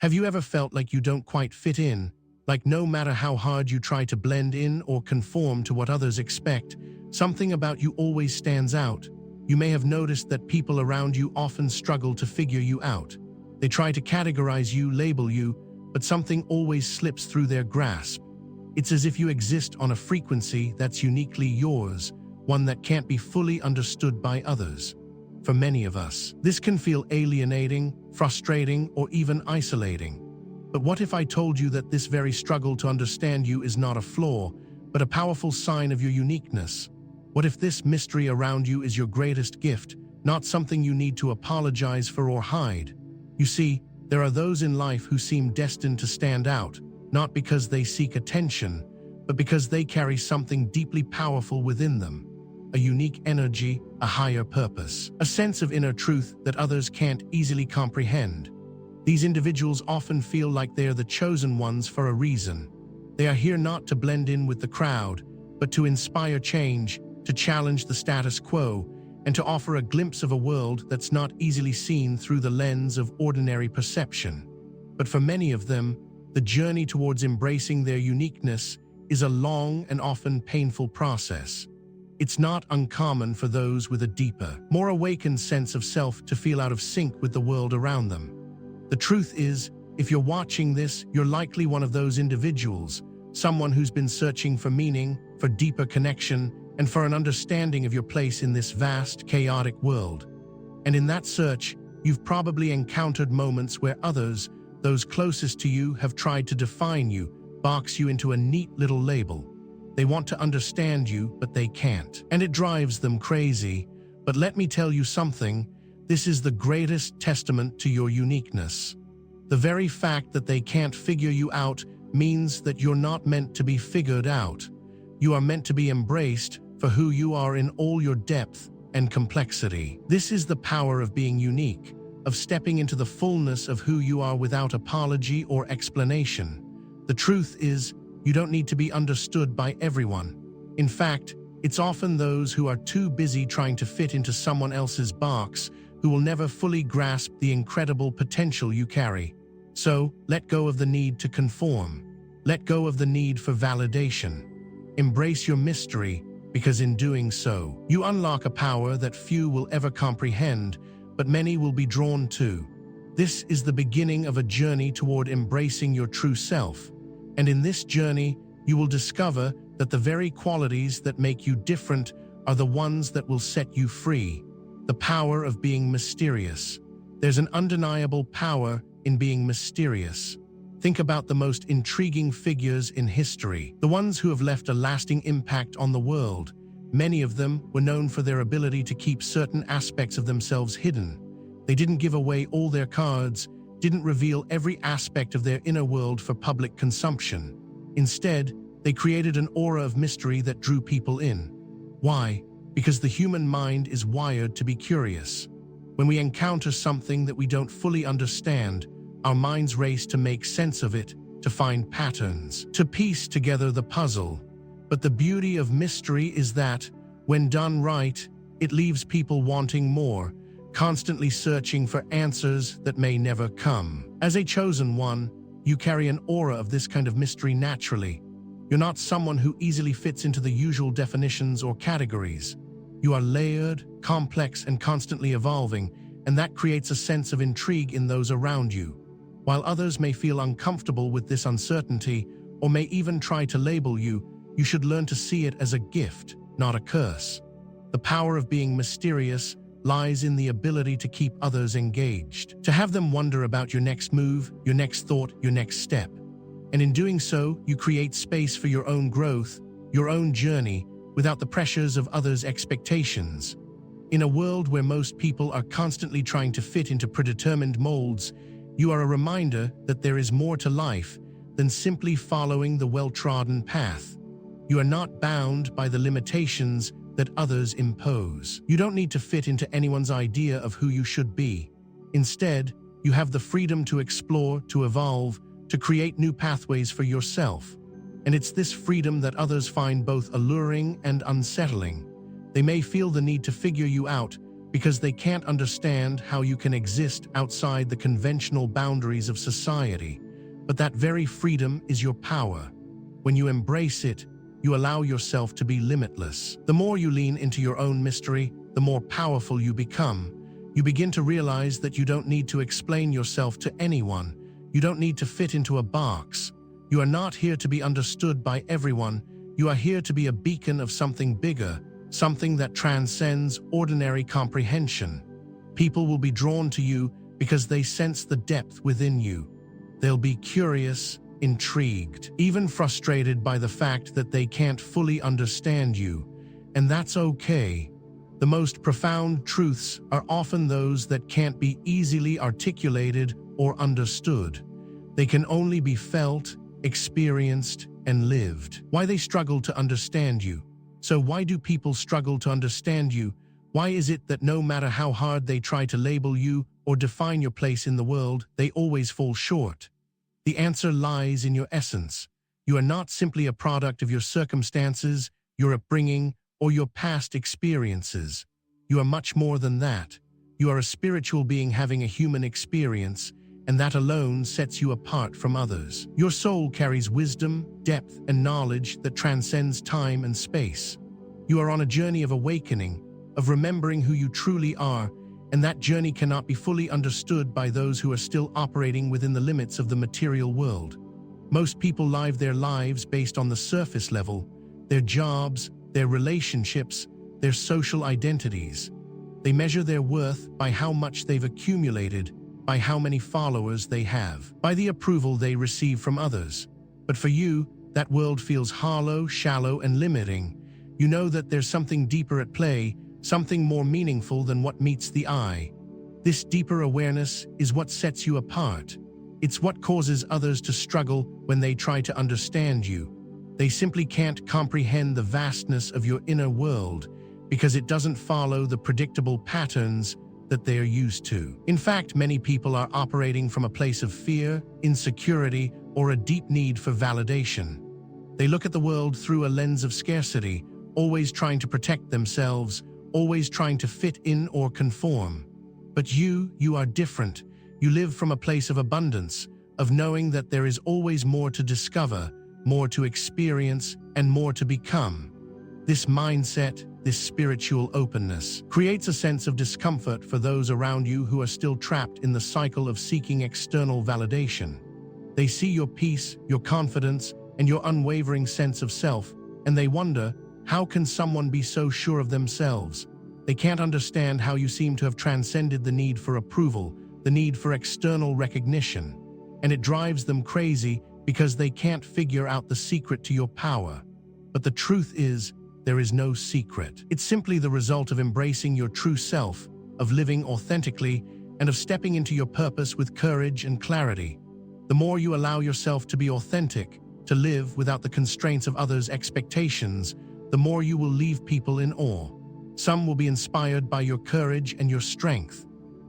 Have you ever felt like you don't quite fit in? Like no matter how hard you try to blend in or conform to what others expect, something about you always stands out. You may have noticed that people around you often struggle to figure you out. They try to categorize you, label you, but something always slips through their grasp. It's as if you exist on a frequency that's uniquely yours, one that can't be fully understood by others. For many of us, this can feel alienating, frustrating, or even isolating. But what if I told you that this very struggle to understand you is not a flaw, but a powerful sign of your uniqueness? What if this mystery around you is your greatest gift, not something you need to apologize for or hide? You see, there are those in life who seem destined to stand out, not because they seek attention, but because they carry something deeply powerful within them. A unique energy, a higher purpose, a sense of inner truth that others can't easily comprehend. These individuals often feel like they are the chosen ones for a reason. They are here not to blend in with the crowd, but to inspire change, to challenge the status quo, and to offer a glimpse of a world that's not easily seen through the lens of ordinary perception. But for many of them, the journey towards embracing their uniqueness is a long and often painful process. It's not uncommon for those with a deeper, more awakened sense of self to feel out of sync with the world around them. The truth is, if you're watching this, you're likely one of those individuals, someone who's been searching for meaning, for deeper connection, and for an understanding of your place in this vast, chaotic world. And in that search, you've probably encountered moments where others, those closest to you, have tried to define you, box you into a neat little label. They want to understand you, but they can't. And it drives them crazy. But let me tell you something. This is the greatest testament to your uniqueness. The very fact that they can't figure you out means that you're not meant to be figured out. You are meant to be embraced for who you are in all your depth and complexity. This is the power of being unique, of stepping into the fullness of who you are without apology or explanation. The truth is, you don't need to be understood by everyone. In fact, it's often those who are too busy trying to fit into someone else's box who will never fully grasp the incredible potential you carry. So, let go of the need to conform. Let go of the need for validation. Embrace your mystery, because in doing so, you unlock a power that few will ever comprehend, but many will be drawn to. This is the beginning of a journey toward embracing your true self. And in this journey, you will discover that the very qualities that make you different are the ones that will set you free. The power of being mysterious. There's an undeniable power in being mysterious. Think about the most intriguing figures in history, the ones who have left a lasting impact on the world. Many of them were known for their ability to keep certain aspects of themselves hidden. They didn't give away all their cards, didn't reveal every aspect of their inner world for public consumption. Instead, they created an aura of mystery that drew people in. Why? Because the human mind is wired to be curious. When we encounter something that we don't fully understand, our minds race to make sense of it, to find patterns, to piece together the puzzle. But the beauty of mystery is that, when done right, it leaves people wanting more, constantly searching for answers that may never come. As a chosen one, you carry an aura of this kind of mystery naturally. You're not someone who easily fits into the usual definitions or categories. You are layered, complex, and constantly evolving, and that creates a sense of intrigue in those around you. While others may feel uncomfortable with this uncertainty, or may even try to label you, you should learn to see it as a gift, not a curse. The power of being mysterious lies in the ability to keep others engaged, to have them wonder about your next move, your next thought, your next step. And in doing so, you create space for your own growth, your own journey, without the pressures of others' expectations. In a world where most people are constantly trying to fit into predetermined molds, you are a reminder that there is more to life than simply following the well-trodden path. You are not bound by the limitations that others impose. You don't need to fit into anyone's idea of who you should be. Instead, you have the freedom to explore, to evolve, to create new pathways for yourself. And it's this freedom that others find both alluring and unsettling. They may feel the need to figure you out, because they can't understand how you can exist outside the conventional boundaries of society. But that very freedom is your power. When you embrace it, you allow yourself to be limitless. The more you lean into your own mystery, the more powerful you become. You begin to realize that you don't need to explain yourself to anyone. You don't need to fit into a box. You are not here to be understood by everyone. You are here to be a beacon of something bigger, something that transcends ordinary comprehension. People will be drawn to you because they sense the depth within you. They'll be curious, intrigued, even frustrated by the fact that they can't fully understand you. And that's okay. The most profound truths are often those that can't be easily articulated or understood. They can only be felt, experienced, and lived. Why they struggle to understand you. So why do people struggle to understand you? Why is it that no matter how hard they try to label you or define your place in the world, they always fall short? The answer lies in your essence. You are not simply a product of your circumstances, your upbringing, or your past experiences. You are much more than that. You are a spiritual being having a human experience, and that alone sets you apart from others. Your soul carries wisdom, depth, and knowledge that transcends time and space. You are on a journey of awakening, of remembering who you truly are, and that journey cannot be fully understood by those who are still operating within the limits of the material world. Most people live their lives based on the surface level, their jobs, their relationships, their social identities. They measure their worth by how much they've accumulated, by how many followers they have, by the approval they receive from others. But for you, that world feels hollow, shallow, and limiting. You know that there's something deeper at play, something more meaningful than what meets the eye. This deeper awareness is what sets you apart. It's what causes others to struggle when they try to understand you. They simply can't comprehend the vastness of your inner world because it doesn't follow the predictable patterns that they are used to. In fact, many people are operating from a place of fear, insecurity, or a deep need for validation. They look at the world through a lens of scarcity, always trying to protect themselves, always trying to fit in or conform. But you are different. You live from a place of abundance, of knowing that there is always more to discover, more to experience, and more to become. This mindset, this spiritual openness, creates a sense of discomfort for those around you who are still trapped in the cycle of seeking external validation. They see your peace, your confidence, and your unwavering sense of self, and they wonder, how can someone be so sure of themselves? They can't understand how you seem to have transcended the need for approval, the need for external recognition. And it drives them crazy because they can't figure out the secret to your power. But the truth is, there is no secret. It's simply the result of embracing your true self, of living authentically, and of stepping into your purpose with courage and clarity. The more you allow yourself to be authentic, to live without the constraints of others' expectations, the more you will leave people in awe. Some will be inspired by your courage and your strength.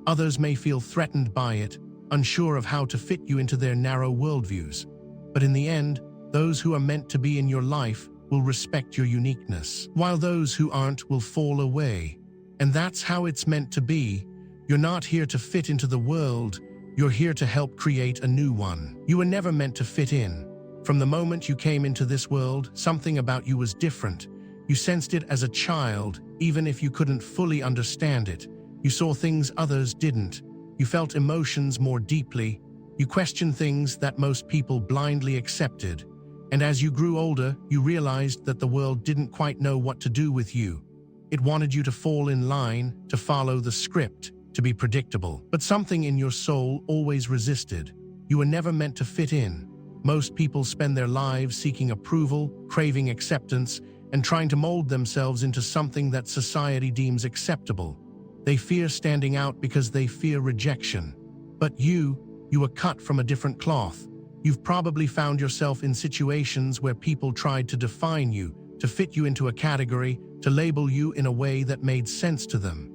Others may feel threatened by it, unsure of how to fit you into their narrow worldviews. But in the end, those who are meant to be in your life will respect your uniqueness, while those who aren't will fall away. And that's how it's meant to be. You're not here to fit into the world, you're here to help create a new one. You were never meant to fit in. From the moment you came into this world, something about you was different. You sensed it as a child, even if you couldn't fully understand it. You saw things others didn't. You felt emotions more deeply. You questioned things that most people blindly accepted. And as you grew older, you realized that the world didn't quite know what to do with you. It wanted you to fall in line, to follow the script, to be predictable. But something in your soul always resisted. You were never meant to fit in. Most people spend their lives seeking approval, craving acceptance, and trying to mold themselves into something that society deems acceptable. They fear standing out because they fear rejection. But you were cut from a different cloth. You've probably found yourself in situations where people tried to define you, to fit you into a category, to label you in a way that made sense to them.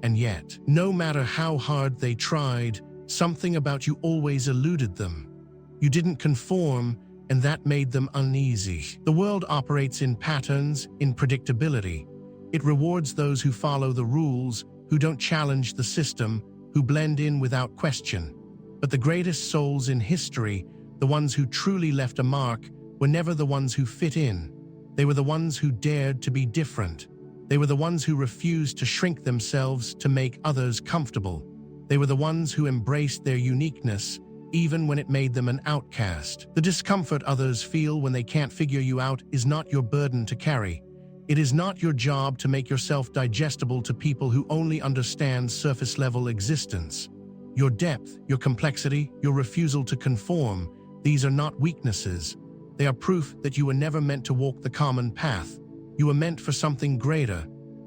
And yet, no matter how hard they tried, something about you always eluded them. You didn't conform, and that made them uneasy. The world operates in patterns, in predictability. It rewards those who follow the rules, who don't challenge the system, who blend in without question. But the greatest souls in history, the ones who truly left a mark, were never the ones who fit in. They were the ones who dared to be different. They were the ones who refused to shrink themselves to make others comfortable. They were the ones who embraced their uniqueness, even when it made them an outcast. The discomfort others feel when they can't figure you out is not your burden to carry. It is not your job to make yourself digestible to people who only understand surface-level existence. Your depth, your complexity, your refusal to conform, these are not weaknesses. They are proof that you were never meant to walk the common path. You were meant for something greater.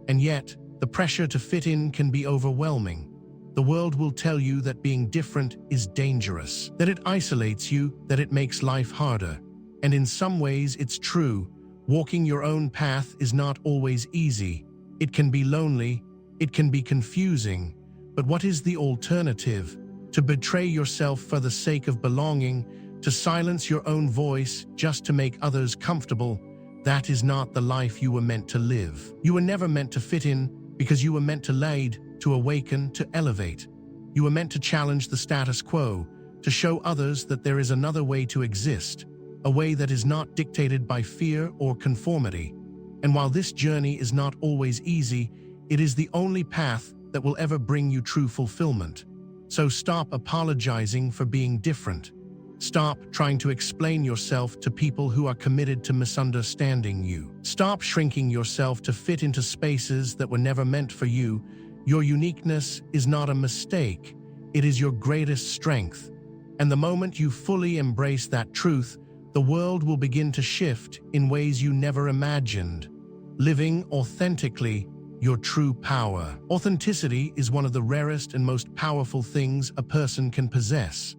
And yet, the pressure to fit in can be overwhelming. The world will tell you that being different is dangerous, that it isolates you, that it makes life harder. And in some ways, it's true. Walking your own path is not always easy. It can be lonely, it can be confusing. But what is the alternative? To betray yourself for the sake of belonging, to silence your own voice just to make others comfortable, that is not the life you were meant to live. You were never meant to fit in because you were meant to lead, to awaken, to elevate. You were meant to challenge the status quo, to show others that there is another way to exist, a way that is not dictated by fear or conformity. And while this journey is not always easy, it is the only path that will ever bring you true fulfillment. So stop apologizing for being different. Stop trying to explain yourself to people who are committed to misunderstanding you. Stop shrinking yourself to fit into spaces that were never meant for you. Your uniqueness is not a mistake. It is your greatest strength. And the moment you fully embrace that truth, the world will begin to shift in ways you never imagined. Living authentically, your true power. Authenticity is one of the rarest and most powerful things a person can possess.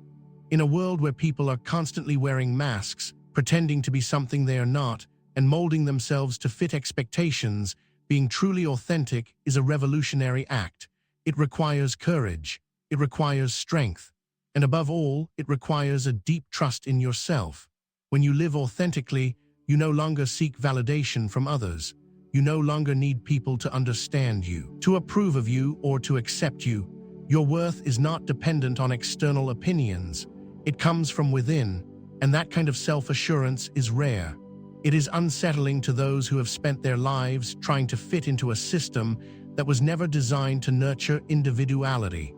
In a world where people are constantly wearing masks, pretending to be something they are not, and molding themselves to fit expectations, being truly authentic is a revolutionary act. It requires courage. It requires strength. And above all, it requires a deep trust in yourself. When you live authentically, you no longer seek validation from others. You no longer need people to understand you, to approve of you, or to accept you. Your worth is not dependent on external opinions. It comes from within, and that kind of self-assurance is rare. It is unsettling to those who have spent their lives trying to fit into a system that was never designed to nurture individuality.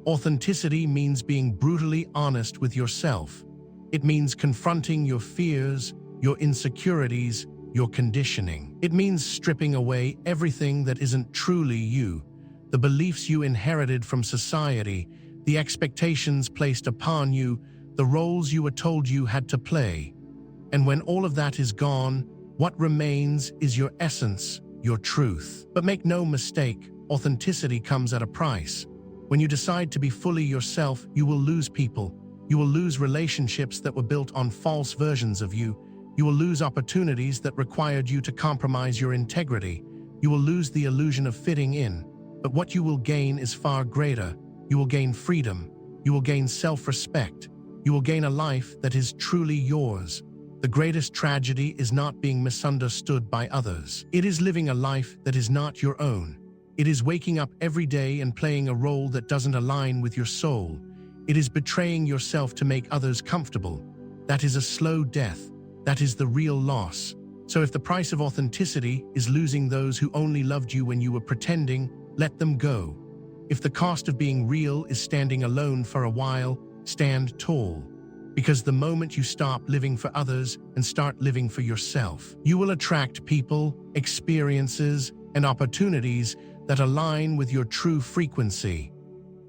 Authenticity means being brutally honest with yourself. It means confronting your fears, your insecurities, your conditioning. It means stripping away everything that isn't truly you, the beliefs you inherited from society, the expectations placed upon you, the roles you were told you had to play. And when all of that is gone, what remains is your essence, your truth. But make no mistake, authenticity comes at a price. When you decide to be fully yourself, you will lose people. You will lose relationships that were built on false versions of you. You will lose opportunities that required you to compromise your integrity. You will lose the illusion of fitting in. But what you will gain is far greater. You will gain freedom. You will gain self-respect. You will gain a life that is truly yours. The greatest tragedy is not being misunderstood by others. It is living a life that is not your own. It is waking up every day and playing a role that doesn't align with your soul. It is betraying yourself to make others comfortable. That is a slow death. That is the real loss. So if the price of authenticity is losing those who only loved you when you were pretending, let them go. If the cost of being real is standing alone for a while, stand tall. Because the moment you stop living for others and start living for yourself, you will attract people, experiences, and opportunities that align with your true frequency.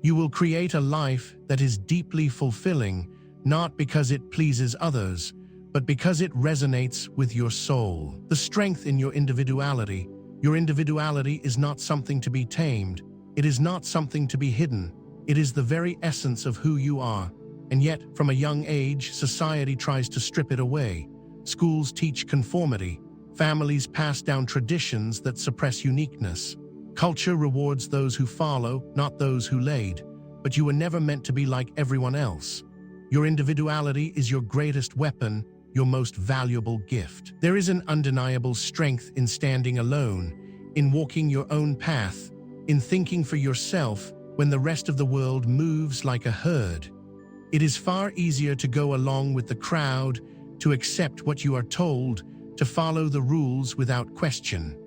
You will create a life that is deeply fulfilling, not because it pleases others, but because it resonates with your soul. The strength in your individuality. Your individuality is not something to be tamed. It is not something to be hidden. It is the very essence of who you are. And yet, from a young age, society tries to strip it away. Schools teach conformity. Families pass down traditions that suppress uniqueness. Culture rewards those who follow, not those who lead. But you were never meant to be like everyone else. Your individuality is your greatest weapon, your most valuable gift. There is an undeniable strength in standing alone, in walking your own path, in thinking for yourself when the rest of the world moves like a herd. It is far easier to go along with the crowd, to accept what you are told, to follow the rules without question.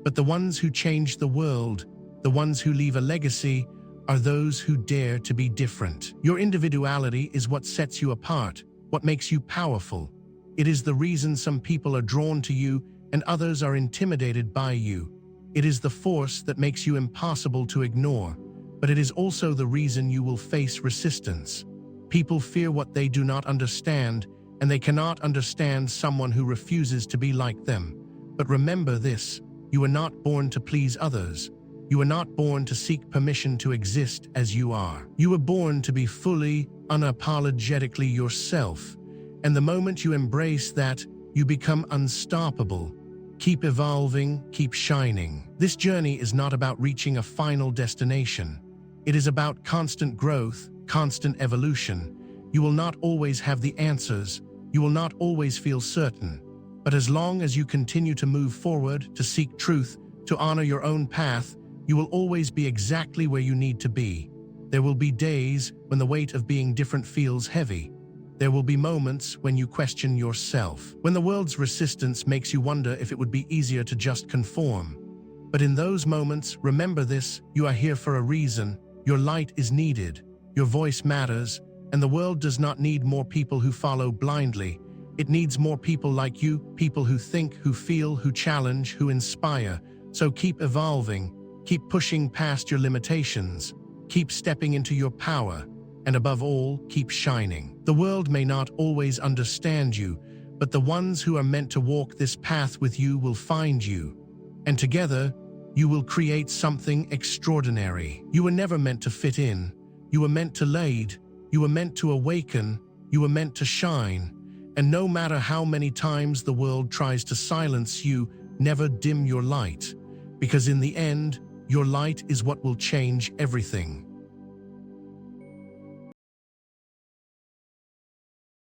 But the ones who change the world, the ones who leave a legacy, are those who dare to be different. Your individuality is what sets you apart, what makes you powerful. It is the reason some people are drawn to you and others are intimidated by you. It is the force that makes you impossible to ignore, but it is also the reason you will face resistance. People fear what they do not understand, and they cannot understand someone who refuses to be like them. But remember this, you are not born to please others. You are not born to seek permission to exist as you are. You were born to be fully, unapologetically yourself. And the moment you embrace that, you become unstoppable. Keep evolving, keep shining. This journey is not about reaching a final destination. It is about constant growth, constant evolution. You will not always have the answers. You will not always feel certain. But as long as you continue to move forward, to seek truth, to honor your own path, you will always be exactly where you need to be. There will be days when the weight of being different feels heavy. There will be moments when you question yourself, when the world's resistance makes you wonder if it would be easier to just conform. But in those moments, remember this, you are here for a reason. Your light is needed, your voice matters, and the world does not need more people who follow blindly. It needs more people like you, people who think, who feel, who challenge, who inspire. So keep evolving, keep pushing past your limitations, keep stepping into your power, and above all, keep shining. The world may not always understand you, but the ones who are meant to walk this path with you will find you. And together, you will create something extraordinary. You were never meant to fit in. You were meant to lead. You were meant to awaken. You were meant to shine. And no matter how many times the world tries to silence you, never dim your light. Because in the end, your light is what will change everything.